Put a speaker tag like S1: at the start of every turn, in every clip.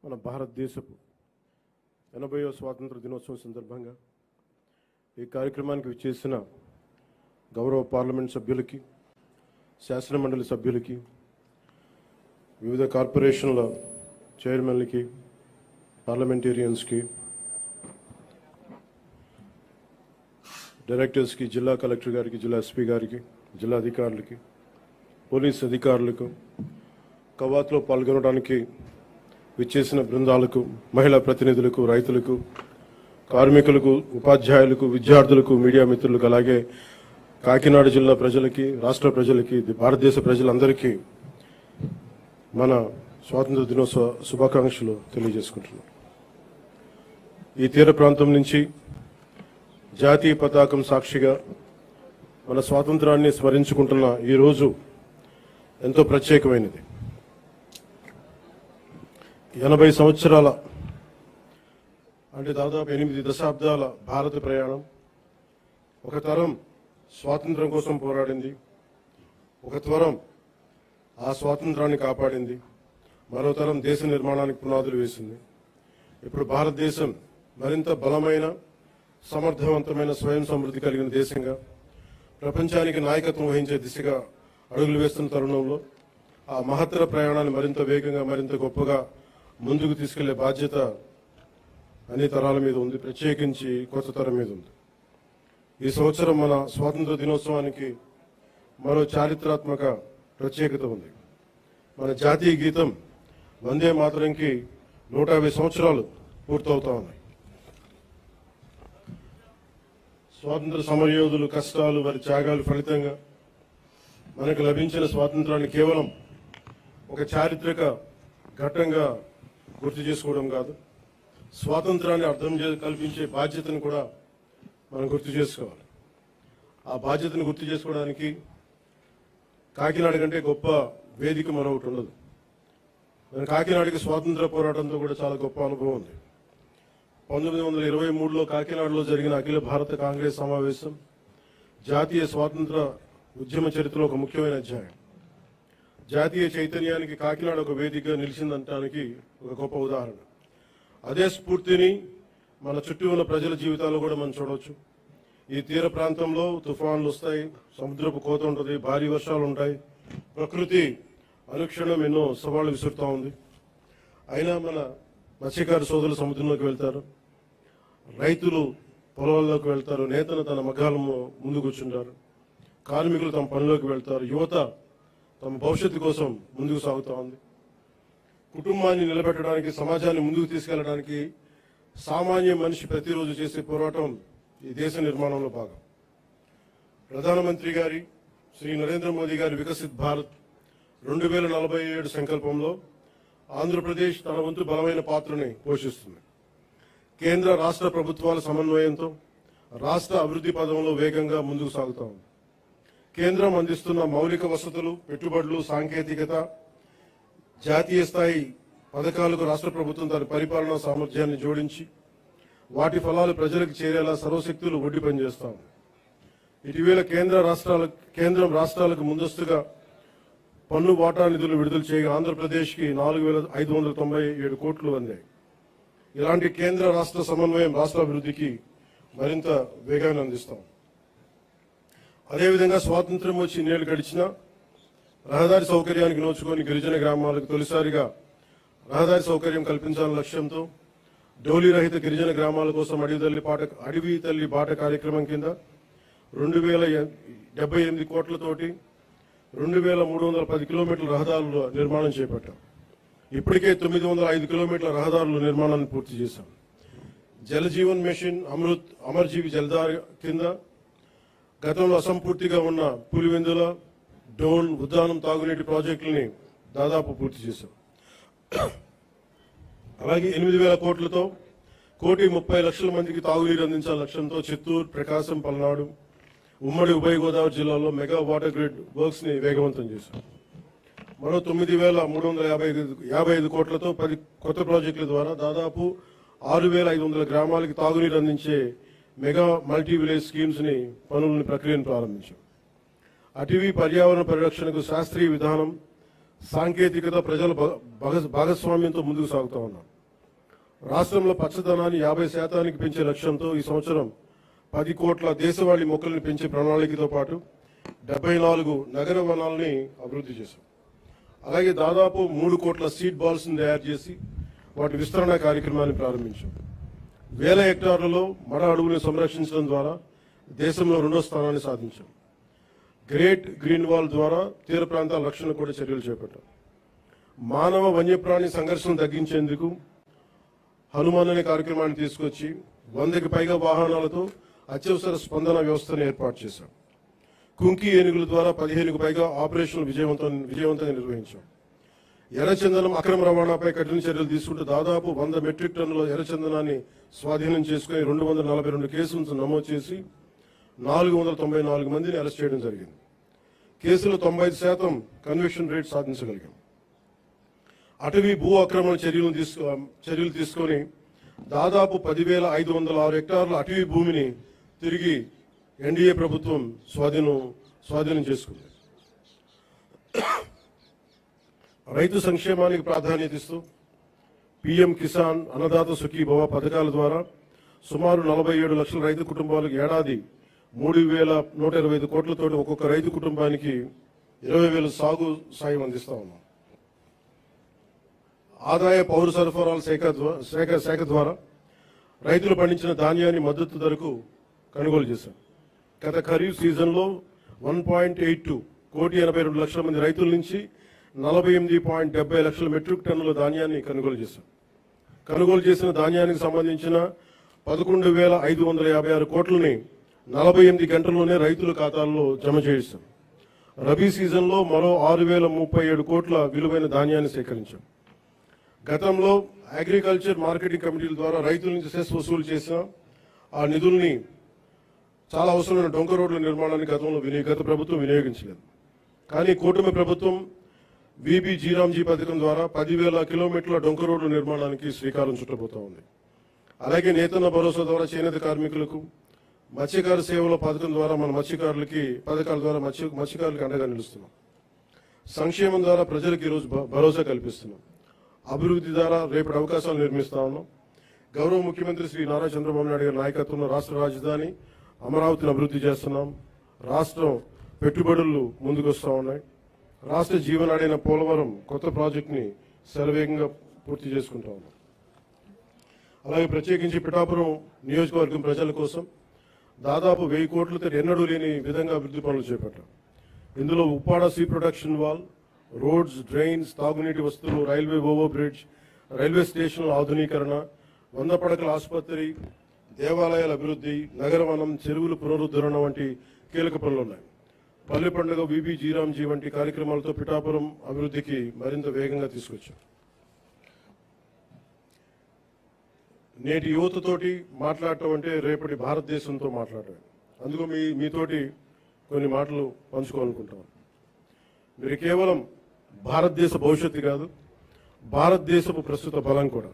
S1: మన భారతదేశపు 80వ స్వాతంత్ర దినోత్సవం సందర్భంగా ఈ కార్యక్రమానికి విచ్చేసిన గౌరవ పార్లమెంట్ సభ్యులకి, శాసన మండలి సభ్యులకి, వివిధ కార్పొరేషన్ల చైర్మన్లకి, పార్లమెంటేరియన్స్కి, డైరెక్టర్స్కి, జిల్లా కలెక్టర్ గారికి, జిల్లా ఎస్పీ గారికి, జిల్లా అధికారులకి, పోలీస్ అధికారులకు, కవాతులో పాల్గొనడానికి విచ్చేసిన బృందాలకు, మహిళా ప్రతినిధులకు, రైతులకు, కార్మికులకు, ఉపాధ్యాయులకు, విద్యార్థులకు, మీడియా మిత్రులకు, అలాగే కాకినాడ జిల్లా ప్రజలకి, రాష్ట్ర ప్రజలకి, భారతదేశ ప్రజలందరికీ మన స్వాతంత్ర దినోత్సవ శుభాకాంక్షలు తెలియజేసుకుంటున్నాం. ఈ తీర ప్రాంతం నుంచి జాతీయ పతాకం సాక్షిగా మన స్వాతంత్రాన్ని స్మరించుకుంటున్న ఈ రోజు ఎంతో ప్రత్యేకమైనది. 80 సంవత్సరాల అంటే దాదాపు 8 దశాబ్దాల భారత ప్రయాణం. ఒక తరం స్వాతంత్రం కోసం పోరాడింది, ఒక తరం ఆ స్వాతంత్రాన్ని కాపాడింది, మరో తరం దేశ నిర్మాణానికి పునాదులు వేసింది. ఇప్పుడు భారతదేశం మరింత బలమైన, సమర్థవంతమైన, స్వయం సమృద్ధి కలిగిన దేశంగా ప్రపంచానికి నాయకత్వం వహించే దిశగా అడుగులు వేస్తున్న తరుణంలో ఆ మహత్తర ప్రయాణాన్ని మరింత వేగంగా, మరింత గొప్పగా ముందుకు తీసుకెళ్లే బాధ్యత అన్ని తరాల మీద ఉంది, ప్రత్యేకించి కొత్త తరం మీద ఉంది. ఈ సంవత్సరం మన స్వాతంత్ర దినోత్సవానికి మరో చారిత్రాత్మక ప్రత్యేకత ఉంది. మన జాతీయ గీతం వందే మాతరంకి 150 సంవత్సరాలు పూర్తవుతా ఉన్నాయి. స్వాతంత్ర సమరయోధులు కష్టాలు, వారి త్యాగాలు ఫలితంగా మనకు లభించిన స్వాతంత్రాన్ని కేవలం ఒక చారిత్రక ఘట్టంగా గుర్తు చేసుకోవడం కాదు, స్వాతంత్రాన్ని అర్థం కల్పించే బాధ్యతను కూడా మనం గుర్తు చేసుకోవాలి. ఆ బాధ్యతను గుర్తు చేసుకోవడానికి కాకినాడ కంటే గొప్ప వేదిక మరొకటి ఉండదు. మన కాకినాడకి స్వాతంత్ర పోరాటంతో కూడా చాలా గొప్ప అనుభవం ఉంది. 1923లో కాకినాడలో జరిగిన అఖిల భారత కాంగ్రెస్ సమావేశం జాతీయ స్వాతంత్ర ఉద్యమ చరిత్రలో ఒక ముఖ్యమైన అధ్యాయం. జాతీయ చైతన్యానికి కాకినాడ ఒక వేదికగా నిలిచిందనడానికి ఒక గొప్ప ఉదాహరణ. అదే స్ఫూర్తిని మన చుట్టూ ఉన్న ప్రజల జీవితాల్లో కూడా మనం చూడవచ్చు. ఈ తీర ప్రాంతంలో తుఫాన్లు వస్తాయి, సముద్రపు కోత ఉంటుంది, భారీ వర్షాలు ఉంటాయి, ప్రకృతి అనుక్షణం ఎన్నో సవాళ్లు విసురుతూ ఉంది. అయినా మన మత్స్యకార సోదరులు సముద్రంలోకి వెళ్తారు, రైతులు పొలాల్లోకి వెళ్తారు, నేతలు తన మగ్గాల ముందు కూర్చుంటారు, కార్మికులు తమ పనిలోకి వెళ్తారు, యువత తమ భవిష్యత్తు కోసం ముందుకు సాగుతూ ఉంది. కుటుంబాన్ని నిలబెట్టడానికి, సమాజాన్ని ముందుకు తీసుకెళ్లడానికి సామాన్య మనిషి ప్రతిరోజు చేసే పోరాటం ఈ దేశ నిర్మాణంలో భాగం. ప్రధానమంత్రి గారి శ్రీ నరేంద్ర మోదీ గారి వికసిత్ భారత్ 2047 సంకల్పంలో ఆంధ్రప్రదేశ్ తన వంతు బలమైన పాత్రని పోషిస్తుంది. కేంద్ర రాష్ట్ర ప్రభుత్వాల సమన్వయంతో రాష్ట్ర అభివృద్ధి పదంలో వేగంగా ముందుకు సాగుతా ఉంది. కేంద్రం అందిస్తున్న మౌలిక వసతులు, పెట్టుబడులు, సాంకేతికత, జాతీయ స్థాయి పథకాలకు రాష్ట్ర ప్రభుత్వం తన పరిపాలనా సామర్థ్యాన్ని జోడించి వాటి ఫలాలు ప్రజలకు చేరేలా సర్వశక్తులు ఒడ్డి పనిచేస్తాం. ఇటీవల కేంద్రం రాష్ట్రాలకు ముందస్తుగా పన్ను వాటా నిధులు విడుదల చేయగా ఆంధ్రప్రదేశ్కి 4,597 కోట్లు అందాయి. ఇలాంటి కేంద్ర రాష్ట్ర సమన్వయం రాష్ట్ర అభివృద్ధికి మరింత వేగాన్ని అందిస్తాం. అదేవిధంగా స్వాతంత్ర్యం వచ్చి ఇన్నేళ్లు గడిచినా రహదారి సౌకర్యానికి నోచుకొని గిరిజన గ్రామాలకు తొలిసారిగా రహదారి సౌకర్యం కల్పించాలనే లక్ష్యంతో డోలీ రహిత గిరిజన గ్రామాల కోసం అడవి తల్లి బాట కార్యక్రమం కింద 2,078 కోట్లతోటి 2,310 కిలోమీటర్ల రహదారుల నిర్మాణం చేపట్టాం. ఇప్పటికే 905 కిలోమీటర్ల రహదారుల నిర్మాణాన్ని పూర్తి చేశాం. జలజీవన్ మిషన్, అమర్ జీవి జలధార కింద గతంలో అసంపూర్తిగా ఉన్న పులివెందుల, డోన్, ఉద్దానం తాగునీటి ప్రాజెక్టులని దాదాపు పూర్తి చేశాం. అలాగే 8,000 కోట్లతో 1,30,00,000 మందికి తాగునీరు అందించాల లక్ష్యంతో చిత్తూరు, ప్రకాశం, పల్నాడు, ఉమ్మడి ఉభయ గోదావరి జిల్లాల్లో మెగా వాటర్ గ్రిడ్ వర్క్స్ ని వేగవంతం చేశాం. మరో 9,355 కోట్లతో 10 కొత్త ప్రాజెక్టుల ద్వారా దాదాపు 6,500 గ్రామాలకి తాగునీరు అందించే మెగా మల్టీ విలేజ్ స్కీమ్స్ ని ప్రక్రియను ప్రారంభించాం. అటవీ పర్యావరణ పరిరక్షణకు శాస్త్రీయ విధానం, సాంకేతికత, ప్రజల భాగస్వామ్యంతో ముందుకు సాగుతా ఉన్నాం. రాష్ట్రంలో పచ్చదనాన్ని 50% పెంచే లక్ష్యంతో ఈ సంవత్సరం 10 కోట్ల దేశవాళీ మొక్కలను పెంచే ప్రణాళికతో పాటు 74 నగర వనాలని అభివృద్ధి చేశాం. అలాగే దాదాపు 3 కోట్ల సీడ్ బాల్స్ తయారు చేసి వాటి విస్తరణ కార్యక్రమాన్ని ప్రారంభించాం. వేల హెక్టార్లలో మడ అడవులను సంరక్షించడం ద్వారా దేశంలో 2వ స్థానాన్ని సాధించాం. గ్రేట్ గ్రీన్ వాల్ ద్వారా తీర ప్రాంతాల రక్షణ కూడా చర్యలు చేపట్టాం. మానవ వన్యప్రాణి సంఘర్షణ తగ్గించేందుకు హనుమాన్ అనే కార్యక్రమాన్ని తీసుకొచ్చి 100కి పైగా వాహనాలతో అత్యవసర స్పందన వ్యవస్థను ఏర్పాటు చేశాం. కుంకి ఏనుగుల ద్వారా 15కు పైగా ఆపరేషన్లు విజయవంతంగా నిర్వహించాం. ఎర్రచందనం అక్రమ రవాణాపై కఠిన చర్యలు తీసుకుంటూ దాదాపు 100 మెట్రిక్ టన్నుల ఎర్రచందనాన్ని స్వాధీనం చేసుకుని 242 కేసులను నమోదు చేసి 494 మందిని అరెస్ట్ చేయడం జరిగింది. కేసులో 95% కన్విక్షన్ రేట్ సాధించగలిగాం. అటవీ భూ ఆక్రమణ చర్యలు తీసుకొని దాదాపు 10,506 హెక్టార్ల అటవీ భూమిని తిరిగి ఎన్డీఏ ప్రభుత్వం స్వాధీనం చేసుకుంది. రైతు సంక్షేమానికి ప్రాధాన్యత ఇస్తూ పీఎం కిసాన్, అన్నదాత సుఖీభవ పథకాల ద్వారా సుమారు 47 లక్షల రైతు కుటుంబాలకు ఏడాది 3,125 కోట్లతోటి ఒక్కొక్క రైతు కుటుంబానికి 20,000 సాగు సాయం అందిస్తా ఉన్నాం. ఆదాయ పౌర సరఫరాల శాఖ ద్వారా రైతులు పండించిన ధాన్యాన్ని మద్దతు ధరకు కొనుగోలు చేశాం. గత ఖరీఫ్ సీజన్లో 1.82 కోటి 82 లక్షల మంది రైతుల నుంచి 48.70 లక్షల మెట్రిక్ టన్నుల ధాన్యాన్ని కొనుగోలు చేశాం. కొనుగోలు చేసిన ధాన్యానికి సంబంధించిన 11,556 కోట్లని 48 గంటల్లోనే రైతుల ఖాతాల్లో జమ చేశాం. రబీ సీజన్లో మరో 6,037 కోట్ల విలువైన ధాన్యాన్ని సేకరించాం. గతంలో అగ్రికల్చర్ మార్కెటింగ్ కమిటీల ద్వారా రైతుల నుంచి సెస్ వసూలు చేసిన ఆ నిధుల్ని చాలా అవసరమైన డొంక రోడ్ల నిర్మాణానికి గత ప్రభుత్వం వినియోగించలేదు. కానీ కూటమి ప్రభుత్వం విబి జీరాంజీ పథకం ద్వారా 10,000 కిలోమీటర్ల డొంక రోడ్ల నిర్మాణానికి శ్రీకారం చుట్టబోతా ఉంది. అలాగే నేతన్న భరోసా ద్వారా చేనేత కార్మికులకు, మత్స్యకార సేవల పథకం ద్వారా మన పథకాల ద్వారా మత్స్యకారులకు అండగా నిలుస్తున్నాం. సంక్షేమం ద్వారా ప్రజలకు ఈరోజు భరోసా కల్పిస్తున్నాం. అభివృద్ధి ద్వారా రేపటి అవకాశాలు నిర్మిస్తా ఉన్నాం. గౌరవ ముఖ్యమంత్రి శ్రీ నారా చంద్రబాబు నాయుడు గారి నాయకత్వంలో రాష్ట్ర రాజధాని అమరావతిని అభివృద్ధి చేస్తున్నాం. రాష్ట్రం పెట్టుబడులు ముందుకు వస్తూ ఉన్నాయి. రాష్ట్ర జీవనాడైన పోలవరం కొత్త ప్రాజెక్టుని శరవేగంగా పూర్తి చేసుకుంటా ఉన్నాం. అలాగే ప్రత్యేకించి పిఠాపురం నియోజకవర్గం ప్రజల కోసం దాదాపు 1000 కోట్లతో ఎన్నడూ లేని విధంగా అభివృద్ధి పనులు చేపట్టాం. ఇందులో Uppada sea protection wall, roads, drains, తాగునీటి వస్తువులు, రైల్వే ఓవర్ బ్రిడ్జ్, రైల్వే స్టేషన్ల ఆధునీకరణ, 100 పడకల ఆసుపత్రి, దేవాలయాల అభివృద్ధి, నగరవనం, చెరువుల పునరుద్ధరణ వంటి కీలక పనులు ఉన్నాయి. పల్లె పండుగ, విబి జీరాంజీ వంటి కార్యక్రమాలతో పిఠాపురం అభివృద్ధికి మరింత వేగంగా తీసుకొచ్చాం. నేటి యువతతోటి మాట్లాడటం అంటే రేపటి భారతదేశంతో మాట్లాడటం. అందుకు మీతోటి కొన్ని మాటలు పంచుకోవాలనుకుంటాం. మీరు కేవలం భారతదేశ భవిష్యత్తు కాదు, భారతదేశపు ప్రస్తుత బలం కూడా.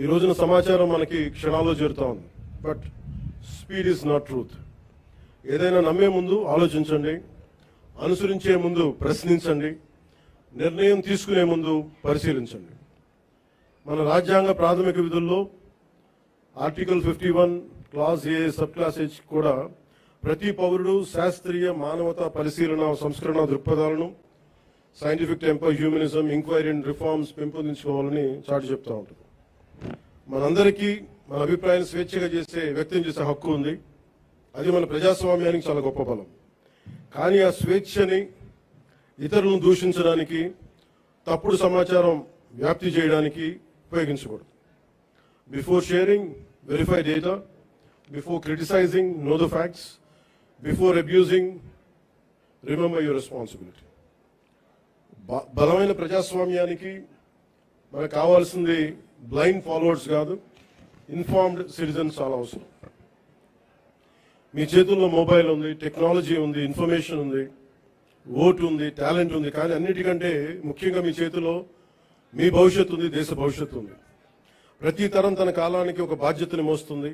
S1: ఈ రోజున సమాచారం మనకి క్షణాల్లో చేరుతా ఉంది. But speed is not truth. ఏదైనా నమ్మే ముందు ఆలోచించండి, అనుసరించే ముందు ప్రశ్నించండి, నిర్ణయం తీసుకునే ముందు పరిశీలించండి. మన రాజ్యాంగ ప్రాథమిక విధుల్లో article 51 clause A sub clause H కూడా ప్రతి పౌరుడు శాస్త్రీయ మానవతా పరిశీలన సంస్కరణ దృక్పథాలను, scientific temper, humanism, enquiry and reforms పెంపొందించుకోవాలని చాటి చెప్తా ఉంటుంది. మనందరికీ మన అభిప్రాయాన్ని స్వేచ్ఛగా వ్యక్తం చేసే హక్కు ఉంది. అది మన ప్రజాస్వామ్యానికి చాలా గొప్ప బలం. కానీ ఆ స్వేచ్ఛని ఇతరులను దూషించడానికి, తప్పుడు సమాచారం వ్యాప్తి చేయడానికి ఉపయోగించకూడదు. Before sharing, verify data. Before criticising, know the facts. Before abusing, remember your responsibility. బలమైన ప్రజాస్వామ్యానికి మనకు కావాల్సింది బ్లైండ్ ఫాలోవర్స్ కాదు, ఇన్ఫార్మ్డ్ సిటిజన్స్ చాలా అవసరం. మీ చేతుల్లో మొబైల్ ఉంది, టెక్నాలజీ ఉంది, ఇన్ఫర్మేషన్ ఉంది, ఓటు ఉంది, టాలెంట్ ఉంది. కానీ అన్నిటికంటే ముఖ్యంగా మీ చేతిలో మీ భవిష్యత్తు ఉంది, దేశ భవిష్యత్తు ఉంది. ప్రతి తరం తన కాలానికి ఒక బాధ్యతని మోస్తుంది.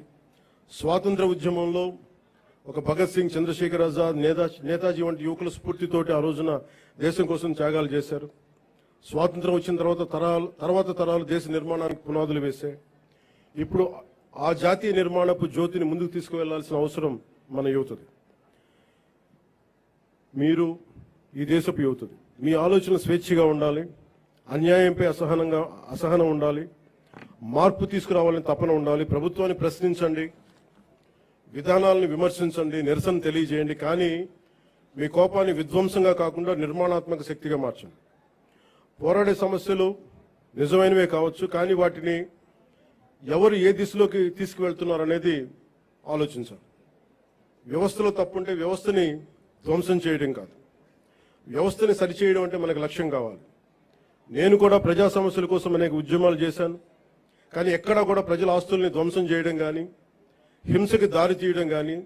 S1: స్వాతంత్ర ఉద్యమంలో ఒక భగత్ సింగ్, చంద్రశేఖర్ ఆజాద్, నేతాజీ వంటి యువకుల స్ఫూర్తితోటి ఆ రోజున దేశం కోసం త్యాగాలు చేశారు. స్వాతంత్రం వచ్చిన తర్వాత తరాలు దేశ నిర్మాణానికి పునాదులు వేశాయి. ఇప్పుడు ఆ జాతీయ నిర్మాణపు జ్యోతిని ముందుకు తీసుకువెళ్లాల్సిన అవసరం మన యువతది. మీరు ఈ దేశపు యువతది. మీ ఆలోచన స్వేచ్ఛగా ఉండాలి, అన్యాయంపై అసహనం ఉండాలి, మార్పు తీసుకురావాలని తపన ఉండాలి. ప్రభుత్వాన్ని ప్రశ్నించండి, విధానాలను విమర్శించండి, నిరసన తెలియజేయండి. కానీ మీ కోపాన్ని విధ్వంసంగా కాకుండా నిర్మాణాత్మక శక్తిగా మార్చండి. పోరాడే సమస్యలు నిజమైనవే కావచ్చు, కానీ వాటిని ఎవరు ఏ దిశలోకి తీసుకువెళ్తున్నారనేది ఆలోచించాలి. వ్యవస్థలో తప్పుంటే వ్యవస్థని ధ్వంసం చేయడం కాదు, వ్యవస్థని సరిచేయడం అంటే మనకు లక్ష్యం కావాలి. నేను కూడా ప్రజా సమస్యల కోసం అనేక ఉద్యమాలు చేశాను, కానీ ఎక్కడా కూడా ప్రజల ఆస్తుల్ని ధ్వంసం చేయడం కానీ, హింసకి దారి తీయడం కానీ,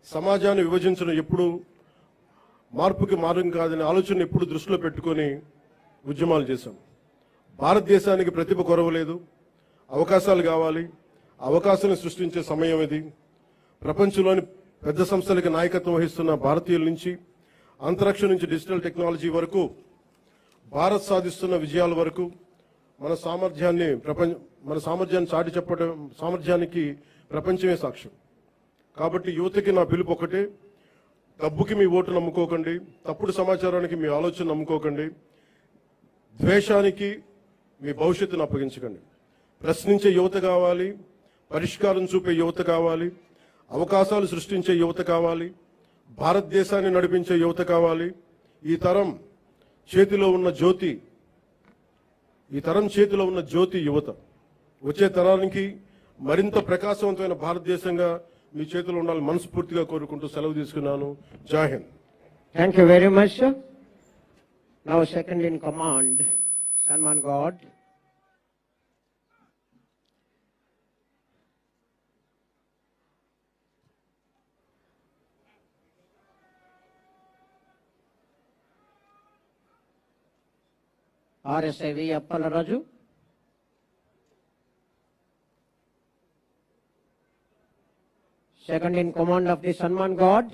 S1: సమాజాన్ని విభజించడం ఎప్పుడు మార్పుకి మార్గం కాదనే ఆలోచన ఎప్పుడు దృష్టిలో పెట్టుకొని ఉద్యమాలు చేశాం. భారతదేశానికి ప్రతిభ కొరవలేదు, అవకాశాలు కావాలి. అవకాశాలను సృష్టించే సమయం ఇది. ప్రపంచంలోని పెద్ద సంస్థలకి నాయకత్వం వహిస్తున్న భారతీయుల నుంచి, అంతరిక్షం నుంచి డిజిటల్ టెక్నాలజీ వరకు, భారత్ సాధిస్తున్న విజయాల వరకు మన సామర్థ్యాన్ని చాటి చెప్పడం సామర్థ్యానికి ప్రపంచమే సాక్ష్యం. కాబట్టి యువతకి నా పిలుపు ఒకటే: డబ్బుకి మీ ఓటు నమ్ముకోకండి, తప్పుడు సమాచారానికి మీ ఆలోచన నమ్ముకోకండి, ద్వేషానికి మీ భవిష్యత్తును అప్పగించకండి. ప్రశ్నించే యువత కావాలి, పరిష్కారం చూపే యువత కావాలి, అవకాశాలు సృష్టించే యువత కావాలి, భారతదేశాన్ని నడిపించే యువత కావాలి. ఈ తరం చేతిలో ఉన్న జ్యోతి యువత. వచ్చే తరానికి మరింత ప్రకాశవంతమైన భారతదేశంగా మీ చేతిలో ఉండాలని మనస్ఫూర్తిగా కోరుకుంటూ సెలవు తీసుకున్నాను. జై Hind.
S2: Thank you very much, sir. Now second in command, Sanman God. RSIV Appalaraju. Second in command of the Sanman God.